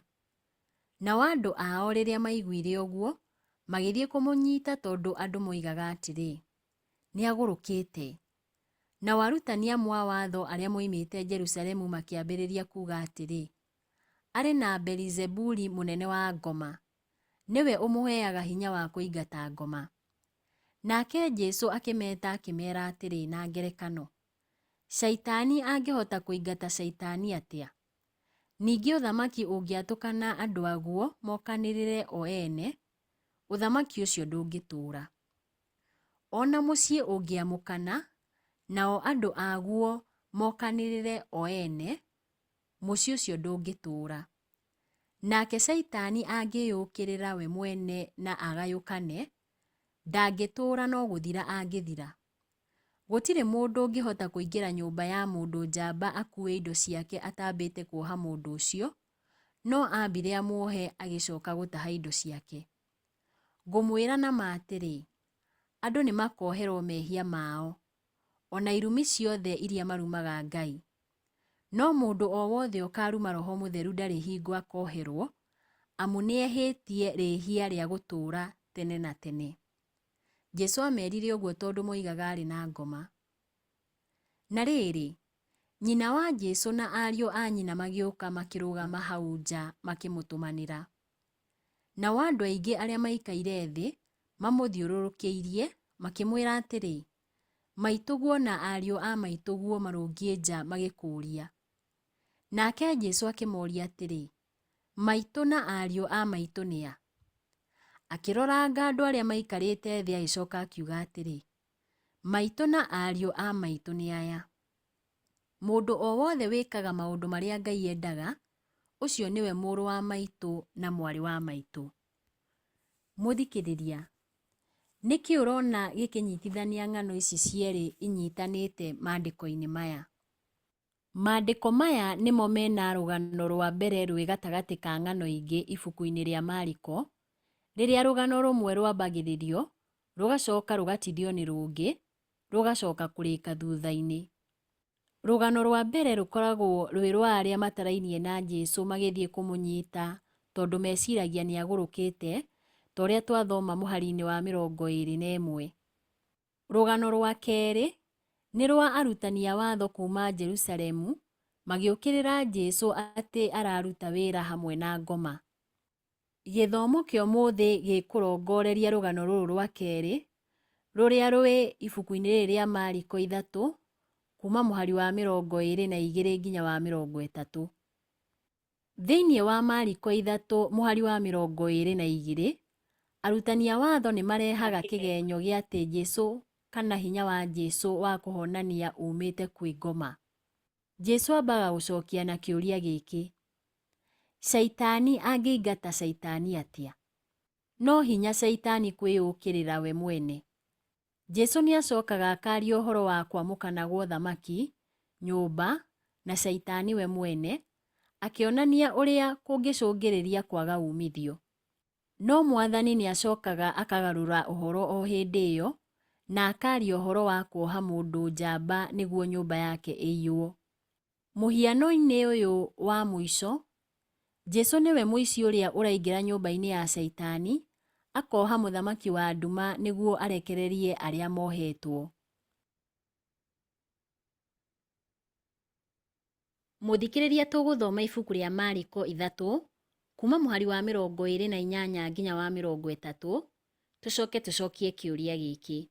Nao andũ ao rĩrĩa maiguire ũguo, magĩthiĩ kũmũnyiita tondũ andũ moigaga atĩrĩ, nĩagũrũkĩte. Nao arutani amwe a watho arĩa moimĩte Jerusalemu makĩambĩrĩria kuuga atĩrĩ, arĩ na Beelizebuli mũnene wa ngoma, nĩwe ũmũheaga hinya wa kũingata ngoma. Nake Jesũ akĩmeta akĩmeera atĩrĩ na ngerekano, Shaitani angĩhota kũingata Shaitani atĩa? Ningĩ ũthamaki ũngĩatũkana andũ aguo mokanĩrĩre o ene, ũthamaki ũcio ndũngĩtũũra. Ona mũciĩ ũngĩamũkana, nao andũ aguo mokanĩrĩre o ene, mũciĩ ũcio ndũngĩtũũra. Nake Shaitani angĩyũkĩrĩra we mwene na agayũkane, ndangĩtũũra, no gũthira angĩthira. Gũtirĩ mũndũ ũngĩhota kũingĩra nyũmba ya mũndũ njamba akuue indo ciake atambĩte kuoha mũndũ ũcio, no ambire amuohe agĩcoka gũtaha indo ciake. Ngũmwĩra na ma atĩrĩ, andũ nĩ makoherwo mehia mao, ona irumi ciothe iria marumaga Ngai. No mũndũ o wothe ũkaruma Roho Mũtheru ndarĩ hingo akoherwo, amu nĩehĩtie rĩhia rĩa gũtũũra tene na tene. Jesũ amerire ũguo tondũ moigaga arĩ na ngoma. Na rĩrĩ, nyina wa Jesũ na ariũ a nyina magĩũka makĩrũgama hau nja makĩmũtũmanĩra. Nao andũ aingĩ arĩa maikaire thĩ mamũthiũrũrũkĩirie makĩmwĩra atĩrĩ, maitũguo na ariũ a maitũguo marũngiĩ nja magĩkũũria. Nake Jesũ akĩmoria atĩrĩ, maitũ na ariũ a maitũ nĩ a? Akĩroranga andũ arĩa maikarĩte thĩ agĩcoka akiuga atĩrĩ, maitũ na ariũ a maitũ nĩ aya. Mũndũ o wothe wĩkaga maũndũ marĩa Ngai endaga, ũcio nĩwe mũrũ wa maitũ na mwarĩ wa maitũ. Mũthikĩrĩria, Nĩkĩ ũrona gĩkĩnyitithania ng'ano ici cierĩ inyitanĩte maandĩko-inĩ maya? Maandĩko maya nĩmo mena rũgano rwa mbere rwĩ gatagatĩ ka ng'ano ingĩ ibuku-inĩ rĩa Mariko, rĩrĩa rũgano rũmwe rwambagĩrĩrio, rũgacoka rũgatithio nĩ rũngĩ, rũgacoka kũrĩka thutha-inĩ. Rũgano rwa mbere rũkoragwo rwĩ rwa arĩa matarainie na Jesũ magĩthiĩ kũmũnyita tondũ meciragia nĩ agũrũkĩte, ta ũrĩa twathoma mũhari-inĩ wa 21. Rũgano rwa kerĩ nĩ rwa arutani a watho kuuma Jerusalemu magĩũkĩrĩra Jesũ atĩ araruta wĩra hamwe na ngoma. Gĩthomo kĩa ũmũthĩ gĩkũrongoreria rũgano rũrũ rwa kerĩ, rũrĩa rwĩ ibuku-inĩ rĩrĩ rĩa Mariko 3 kuuma mũhari wa 22 nginya wa 30. Thĩinĩ wa Mariko 3 mũhari wa 22, arutani a watho nĩ marehaga kĩgenyo gĩa atĩ Jesũ kana hinya wa Jesũ wa kũhonania umĩte kwĩ ngoma. Jesũ ambaga gũcokia na kĩũria gĩkĩ: Caitani angĩingata Caitani atĩa? No hinya Caitani kwĩyũkĩrĩra we mwene? Jesũ nĩ acokaga akaria ũhoro wa kwamũkanagwo thamaki, nyũmba na Caitani we mwene, akĩonania ũrĩa kũngĩcũngĩrĩria kwaga umithio. No Mwathani nĩ acokaga akagarũra ũhoro o hĩndĩ ĩyo na akaria ũhoro wa kuoha mũndũ njamba nĩguo nyũmba yake ĩiywo. Mũhiano-inĩ ũyũ wa mũico, Jesũ nĩwe mũici ũrĩa ũraingĩra nyũmba-inĩ ya Caitani, akoha mũthamaki wa nduma nĩguo arekererie arĩa mohetwo. Mũthikĩrĩria, tũgũthoma ibuku rĩa Mariko 3 kuuma mũhari wa 28 nginya wa 30, tũcokie kĩũria gĩkĩ: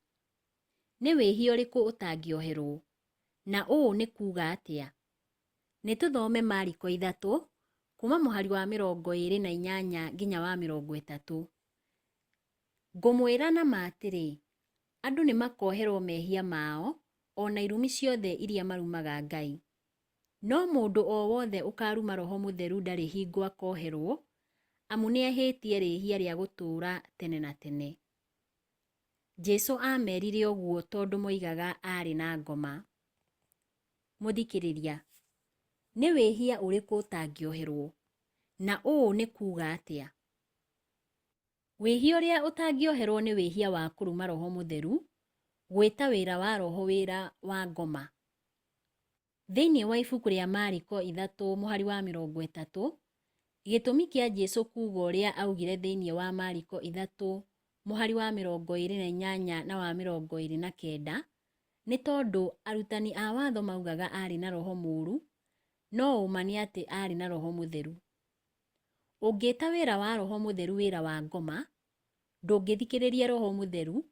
nĩ wĩhia ũrĩkũ ũtangĩoherwo? Na ũũ nĩ kuuga atĩa? Nĩ tũthome Mariko 3 kuuma mũhari wa 28 nginya wa 30. Ngũmwĩra na ma atĩrĩ, andũ nĩ makoherwo mehia mao, o na irumi ciothe iria marumaga Ngai. No mũndũ o wothe ũkaruma Roho Mũtheru ndarĩ hingo akoherwo, amu nĩ ehĩtie rĩhia rĩa gũtũũra tene na tene. Jesũ amerire ũguo tondũ moigaga arĩ na ngoma. Mũthikĩrĩria, nĩ wĩhia ũrĩkũ ũtangĩoherwo? Na ũũ nĩ kuuga atĩa? Wĩhia ũrĩa ũtangĩoherwo nĩ wĩhia wa kũruma Roho Mũtheru, gwĩta wĩra wa Roho wĩra wa ngoma. Thĩinĩ wa ibuku rĩa Mariko 3 mũhari wa 30, gĩtũmi kĩa Jesũ kuuga ũrĩa augire thĩinĩ wa Mariko 3 mũhari wa 28 na wa 29 nĩ tondũ arutani a watho maugaga arĩ na roho mũũru, no ũma nĩ atĩ arĩ na Roho Mũtheru. Ũngĩta wĩra wa Roho Mũtheru wĩra wa ngoma, ndũngĩthikĩrĩria Roho Mũtheru,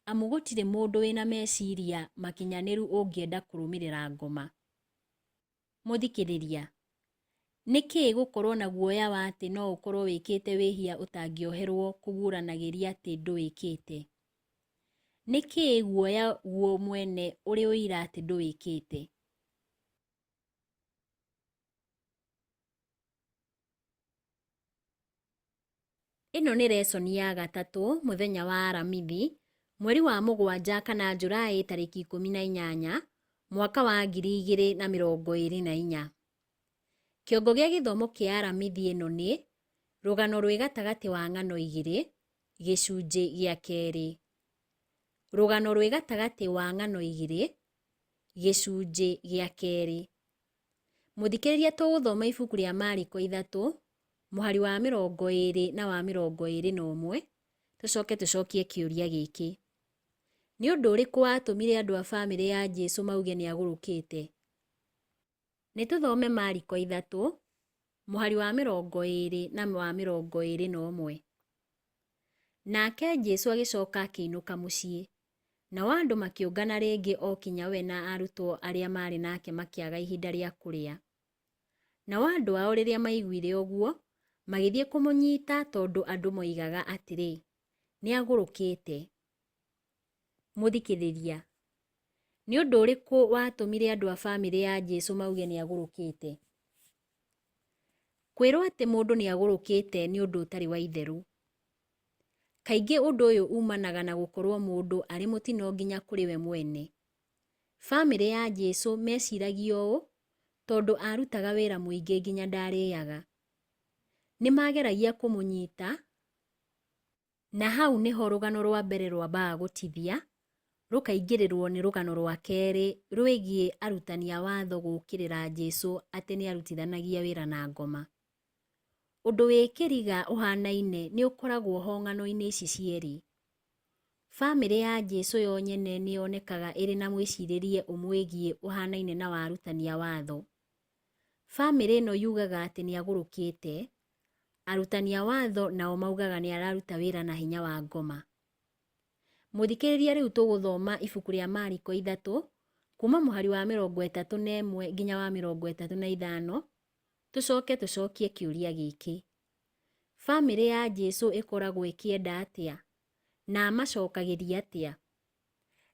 amu gũtirĩ mũndũ wĩna meciria makinyanĩru ũngĩenda kũrũmĩrĩra ngoma. Mũthikĩrĩria, nĩkĩĩ gũkorwo na guoya wa atĩ no ũkorwo wĩkĩte wĩhia ũtangĩoherwo kũguũranagĩria atĩ ndũwĩkĩte? Nĩkĩĩ guoya guo mwene ũrĩ ũira atĩ ndũwĩkĩte? Ĩno nĩ lesoni ya 3 mũthenya wa Aramithi, mweri wa 7 kana Julaĩ tarĩki 18 mwaka wa 2024. Kĩongo gĩa gĩthomo kĩa Aramithi ĩno nĩ rũgano rwĩ gatagatĩ wa ng'ano igĩrĩ, gĩcunjĩ gĩa kerĩ. Rũgano rwĩ gatagatĩ wa ng'ano igĩrĩ, gĩcunjĩ gĩa kerĩ. Mũthikĩrĩria, tũgũthoma ibuku rĩa Mariko 3 mũhari wa 20 na wa 21, tũcokie kĩũria gĩkĩ: nĩ ũndũ ũrĩkũ watũmire andũ a bamĩrĩ ya Jesũ mauge nĩ agũrũkĩte? Nĩ tũthome Mariko 3 mũhari wa 20 na wa 21. Nake Jesũ agĩcoka akĩinũka mũciĩ, nao andũ makĩũngana rĩngĩ o kinya we na arutwo arĩa marĩ nake makĩaga ihinda rĩa kũrĩa. Nao andũ ao rĩrĩa maiguire ũguo, magĩthiĩ kũmũnyiita tondũ andũ moigaga atĩrĩ, nĩ agũrũkĩte. Mũthikĩrĩria, nĩ ũndũ ũrĩkũ watũmire andũ a bamĩrĩ ya Jesũ mauge nĩ agũrũkĩte? Kwĩrwo atĩ mũndũ nĩ agũrũkĩte nĩ ũndũ ũtarĩ wa itherũ. Kaingĩ ũndũ ũyũ umanaga na gũkorwo mũndũ arĩ mũtino nginya kũrĩ we mwene. Bamĩrĩ ya Jesũ meciragia ũũ tondũ arutaga wĩra mũingĩ nginya ndarĩaga. Nĩ mageragia kũmũnyita, na hau nĩho rũgano rwa mbere rwambaga gũtithia, rũkaingĩrĩrwo nĩ rũgano rwa kerĩ rwĩgiĩ arutani a watho gũũkĩrĩra Jesũ atĩ nĩ arutithanagia wĩra na ngoma. Ũndũ wĩ kĩriga ũhanaine nĩ ũkoragwo ho ng'ano-inĩ ici cierĩ. Bamĩrĩ ya Jesũ yo nyene nĩ yonekaga ĩrĩ na mwĩcirĩrie ũmwĩgiĩ ũhanaine na wa arutani a watho. Bamĩrĩ ĩno yugaga atĩ nĩ agũrũkĩte, arutani a watho nao maugaga nĩ araruta wĩra na hinya wa ngoma. Mũthikĩrĩria, rĩu tũgũthoma ibuku rĩa Mariko 3 kuma mũhari wa 31 nginya wa 35, tũcokie kĩũria gĩkĩ: bamĩrĩ ya Jesũ ĩkoragwo ĩkĩenda atĩa na amacokagĩria atĩa?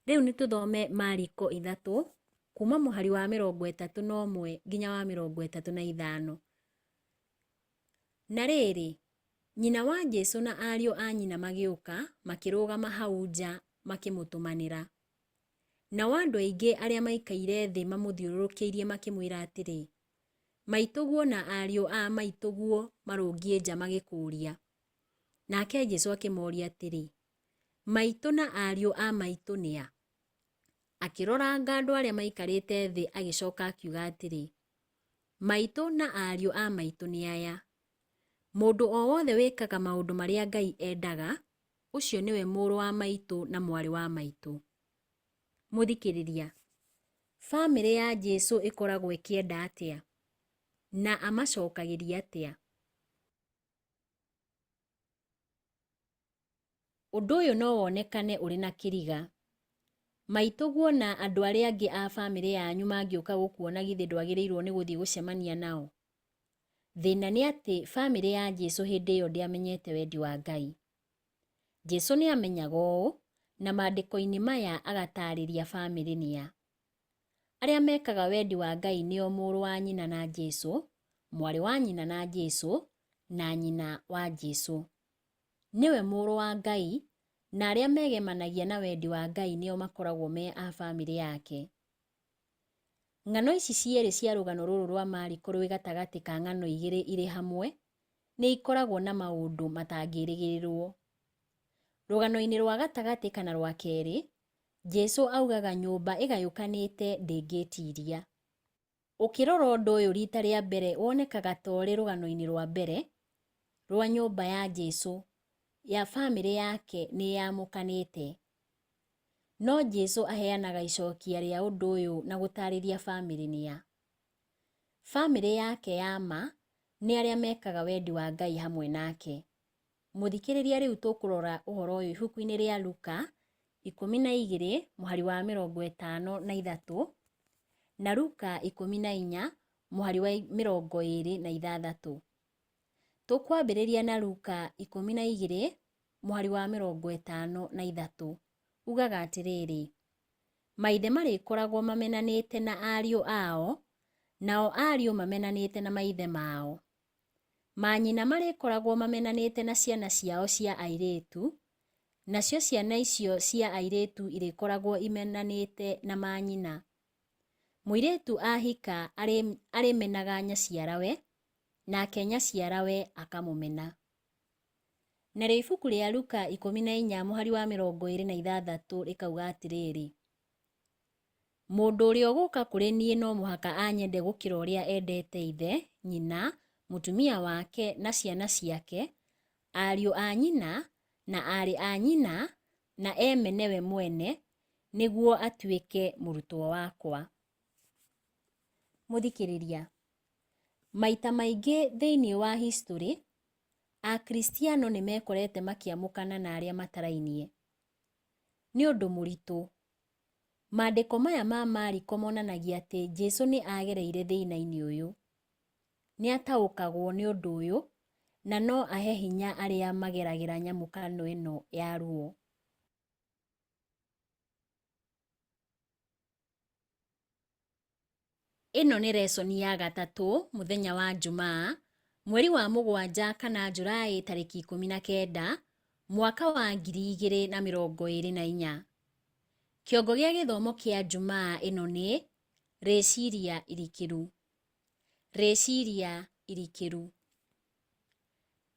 Rĩu nĩ tũthome Mariko 3 kuma mũhari wa 31 nginya wa 35. Na rĩrĩ, nyina wa Jesũ na ariũ a nyina magĩũka, makĩrũgama hau nja makĩmũtũmanĩra. Nao andũ aingĩ arĩa maikaire thĩ mamũthiũrũrũkĩirie makĩmwĩra atĩrĩ, maitũguo na ariũ a maitũguo marũngiĩ nja magĩkũũria. Nake Jesũ akĩmoria atĩrĩ, maitũ na ariũ a maitũ nĩ a? Akĩroranga andũ arĩa maikarĩte thĩ agĩcoka akiuga atĩrĩ, maitũ na ariũ a maitũ nĩ aya: mũndũ o wothe wĩkaga maũndũ marĩa Ngai endaga, ũcio nĩwe mũrũ wa maitũ na mwarĩ wa maitũ. Mũthikĩrĩria, bamĩrĩ ya Jesũ ĩkoragwo ĩkĩenda atĩa na amacokagĩria atĩa? Ũndũ ũyũ no wonekane ũrĩ na kĩriga. Maitũguo na andũ arĩa angĩ a bamĩrĩ yanyu mangĩũka gũkuona, githĩ ndwagĩrĩirwo nĩ gũthiĩ gũcemania nao? Thĩna nĩ atĩ bamĩrĩ ya Jesũ hĩndĩ ĩyo ndĩamenyete wendi wa Ngai. Jesũ nĩ amenyaga ũũ, na maandĩko-inĩ maya agatarĩria bamĩrĩ nĩ a. Arĩa mekaga wendi wa Ngai nĩo mũrũ wa nyina na Jesũ, mwarĩ wa nyina na Jesũ, na nyina wa Jesũ. Nĩwe mũrũ wa Ngai, na arĩa megemanagia na wendi wa Ngai nĩo makoragwo me a bamĩrĩ yake. Ng'ano ici cierĩ cia rũgano rũrũ rwa Mariko rwĩ gatagatĩ ka ng'ano igĩrĩ irĩ hamwe, nĩ ikoragwo na maũndũ matangĩrĩgĩrĩrwo. Rũgano-inĩ rwa gatagatĩ kana rwa kerĩ, Jesũ augaga nyũmba ĩgayũkanĩte ndĩngĩtiria. Ũkĩrora ũndũ ũyũ rita rĩa mbere wonekaga torĩ rũgano-inĩ rwa mbere rwa nyũmba ya Jesũ, ya bamĩrĩ yake nĩ yamũkanĩte. No Jesũ aheanaga icokia rĩa ũndũ ũyũ na gũtarĩria bamĩrĩ nĩ a. Bamĩrĩ yake ya ma nĩ arĩa mekaga wendi wa Ngai hamwe nake. Mũthikĩrĩria, rĩu tũkũrora ũhoro ũyũ ibuku-inĩ rĩa Luka 12 mũhari wa 53 na Luka 14 mũhari wa 26. Tũkwambĩrĩria na Luka 12 mũhari wa 53. Ugaga atĩrĩrĩ, maithe marĩkoragwo mamenanĩte na ariũ ao, nao ariũ mamenanĩte na maithe mao. Manyina marĩkoragwo mamenanĩte na ciana ciao cia airĩtu, nacio ciana icio cia airĩtu irĩkoragwo imenanĩte na manyina. Mũirĩtu ahika arĩmenaga nyaciarawe, nake nyaciarawe akamũmena. Narĩo ibuku rĩa Luka 14 mũhari wa 26 rĩkauga atĩrĩrĩ, mũndũ ũrĩa ũgũka kũrĩ niĩ no mũhaka anyende gũkĩra ũrĩa endete ithe, nyina, mũtumia wake na ciana ciake, ariũ a nyina na aarĩ a nyina, na emene we mwene, nĩguo atuĩke mũrutwo wakwa. Mũthikĩrĩria, maita maingĩ thĩinĩ wa history, Akristiano nĩ mekorete makĩamũkana na arĩa matarainie. Nĩ ũndũ mũritũ. Maandĩko maya ma Mariko monanagia atĩ Jesũ nĩ agereire thĩna-inĩ ũyũ. Nĩ ataũkagwo nĩ ũndũ ũyũ, na no ahe hinya arĩa mageragĩra nyamũkano ĩno ya ruo. Ĩno nĩ lesson ya gatatũ mũthenya wa Jumaa, mweri wa 7 kana Julaĩ tarĩki 19, mwaka wa 2024. Kĩongo gĩa gĩthomo kĩa Jumaa ĩno nĩ rĩciria irikĩru. Rĩciria irikĩru.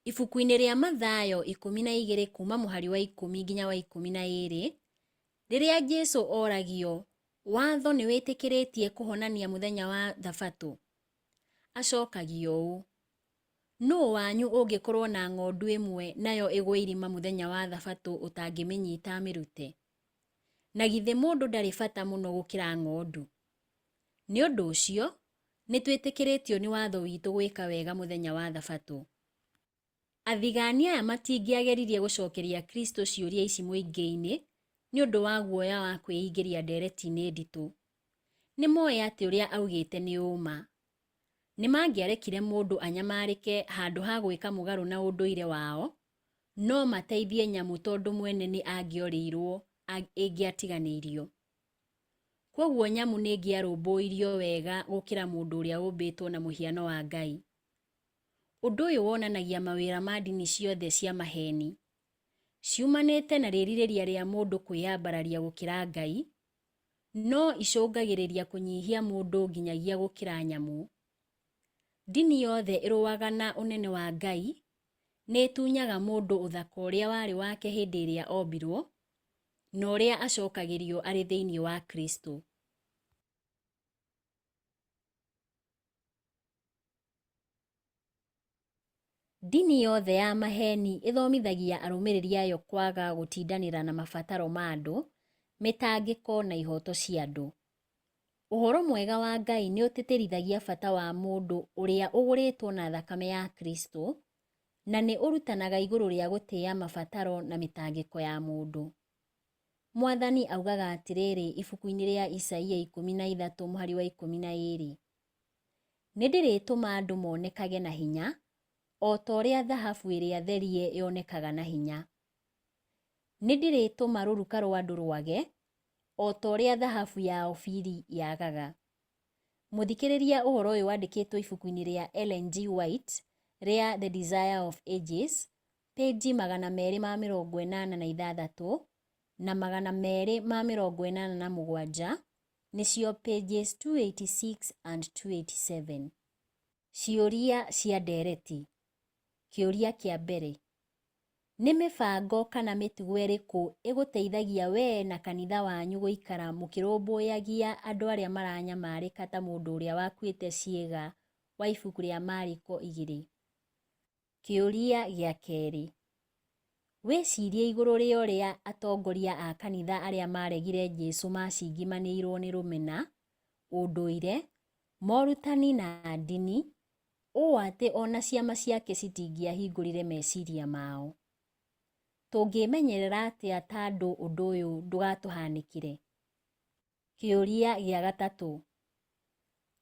Ibuku-inĩ rĩa Mathayo 12 kuma mũhari wa 10 nginya wa 12, rĩrĩa Jesũ oragio, watho nĩ wĩtĩkĩrĩtie kũhonania mũthenya wa Thabatũ? Acokagio ũũ: nũũ wanyu ũngĩkorwo na ng'ondu ĩmwe nayo ĩgwe irima mũthenya wa Thabatũ ũtangĩmĩnyita mĩrute? Na githĩ mũndũ ndarĩ bata mũno gũkĩra ng'ondu? Nĩ ũndũ ũcio, nĩ twĩtĩkĩrĩtio nĩ watho witũ gwĩka wega mũthenya wa Thabatũ. Athigani aya matingĩageririe gũcokeria Kristo ciũria ici mũingĩ-inĩ nĩ ũndũ wa guoya wa kwĩingĩria ndereti-inĩ nditũ. Nĩ moĩ atĩ ũrĩa augĩte nĩ ũma. Nĩ mangĩarekire mũndũ anyamarĩke handũ ha gwĩka mũgarũ na ũndũire wao, no mateithie nyamũ tondũ mwene nĩ angĩorĩirwo ĩngĩatiganĩirio. Kwoguo nyamũ nĩ ĩngĩarũmbũirio wega gũkĩra mũndũ ũrĩa ũmbĩtwo na mũhiano wa Ngai. Ũndũ ũyũ wonanagia mawĩra ma ndini ciothe cia maheni. Ciumanĩte na rĩrirĩria rĩa mũndũ kwĩyambararia gũkĩra Ngai, no icũngagĩrĩria kũnyihia mũndũ nginyagia gũkĩra nyamũ. Ndini yothe ĩrũaga na ũnene wa Ngai nĩ ĩtunyaga mũndũ ũthaka ũrĩa warĩ wake hĩndĩ ĩrĩa ombirwo, na ũrĩa acokagĩrio arĩ thĩinĩ wa Kristo. Ndini yothe ya maheni ĩthomithagia arũmĩrĩri ayo kwaga gũtindanĩra na mabataro ma andũ, mĩtangĩko na ihoto cia andũ. Ũhoro mwega wa Ngai nĩ ũtĩtĩrithagia bata wa mũndũ ũrĩa ũgũrĩtwo na thakame ya Kristo, na nĩ ũrutanaga igũrũ rĩa gũtĩĩa mabataro na mĩtangĩko ya mũndũ. Mwathani augaga atĩrĩrĩ ibuku-inĩ rĩa Isaia 13 mũhari wa 12: nĩ ndĩrĩtũma andũ monekage na hinya, o ta ũrĩa thahabu ĩrĩa therie yonekaga na hinya. Nĩ ndĩrĩtũma rũruka rwa andũ rwage, o ta ũrĩa thahabu ya Ofiri yagaga. Mũthikĩrĩria, ũhoro ũyũ wandĩkĩtwo ibuku-inĩ rĩa Ellen G. White rĩa The Desire of Ages, peji 286 na 287, nĩcio pages 286 and 287. Ciũria cia ndereti. Kĩũria kĩa mbere: nĩ mĩbango kana mĩtugo ĩrĩkũ ĩgũteithagia wee na kanitha wanyu gũikara mũkĩrũmbũyagia andũ arĩa maranyamarĩka ta mũndũ ũrĩa wakuĩte ciĩga wa ibuku rĩa Mariko 2? Kĩũria gĩa kerĩ: wĩcirie igũrũ rĩa ũrĩa atongoria a kanitha arĩa maregire Jesũ macingimanĩirwo nĩ rũmena, ũndũire, morutani na ndini, ũũ atĩ ona ciama ciake citingĩahingũrire meciria mao. Tũngĩmenyerera atĩa ta andũ ũndũ ũyũ ndũgatũhanĩkĩre? Kĩũria gĩa gatatũ: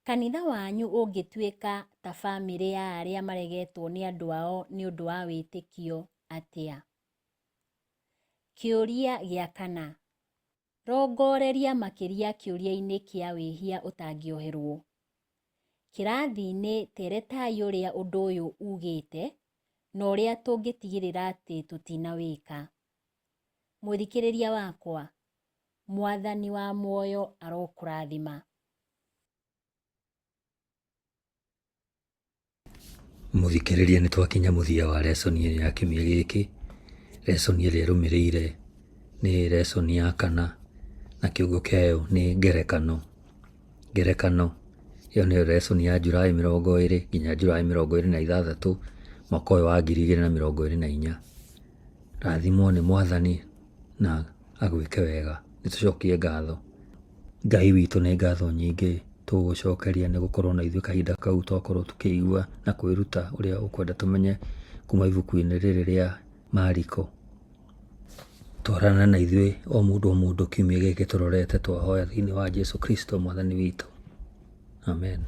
kanitha wanyu ũngĩtuĩka ta bamĩrĩ ya arĩa maregetwo nĩ andũ ao nĩ ũndũ wa wĩtĩkio atĩa? Kĩũria gĩa kana: rongoreria makĩria kĩũria-inĩ kĩa wĩhia ũtangĩoherwo. Kĩrathi-inĩ teretai ũrĩa ũndũ ũyũ ugĩte na ũrĩa tũngĩtigĩrĩra atĩ tũtinawĩka. Mũthikĩrĩria wakwa, Mwathani wa muoyo arokũrathima. Mũthikĩrĩria, nĩ twakinya mũthia wa lesoni ya kiumia gĩkĩ. Lesoni ĩrĩa ĩrũmĩrĩire nĩ lesoni ya 4 na kiugo kĩayo nĩ ngerekano. Ngerekano ĩyo nĩyo lesoni ya Julai 20 nginya Julai 26 mwaka ũyũ wa 2024. Rathimwo nĩ Mwathani na agwĩke wega. Nĩtũcokie ngatho. Ngai witũ nĩ ngatho nyingĩ tũgũcokeria nĩ gũkorwo na ithuĩ kahinda kau twakorwo tũkĩigua na kwĩruta ũrĩa ũkwenda tũmenye kuma ibuku-inĩ rĩrĩ rĩa Mariko. Twarana na ithuĩ o mũndũ kiumia gĩkĩ tũrorete, twahoya thĩinĩ wa Jesũ Kristo Mwathani witũ. Amen.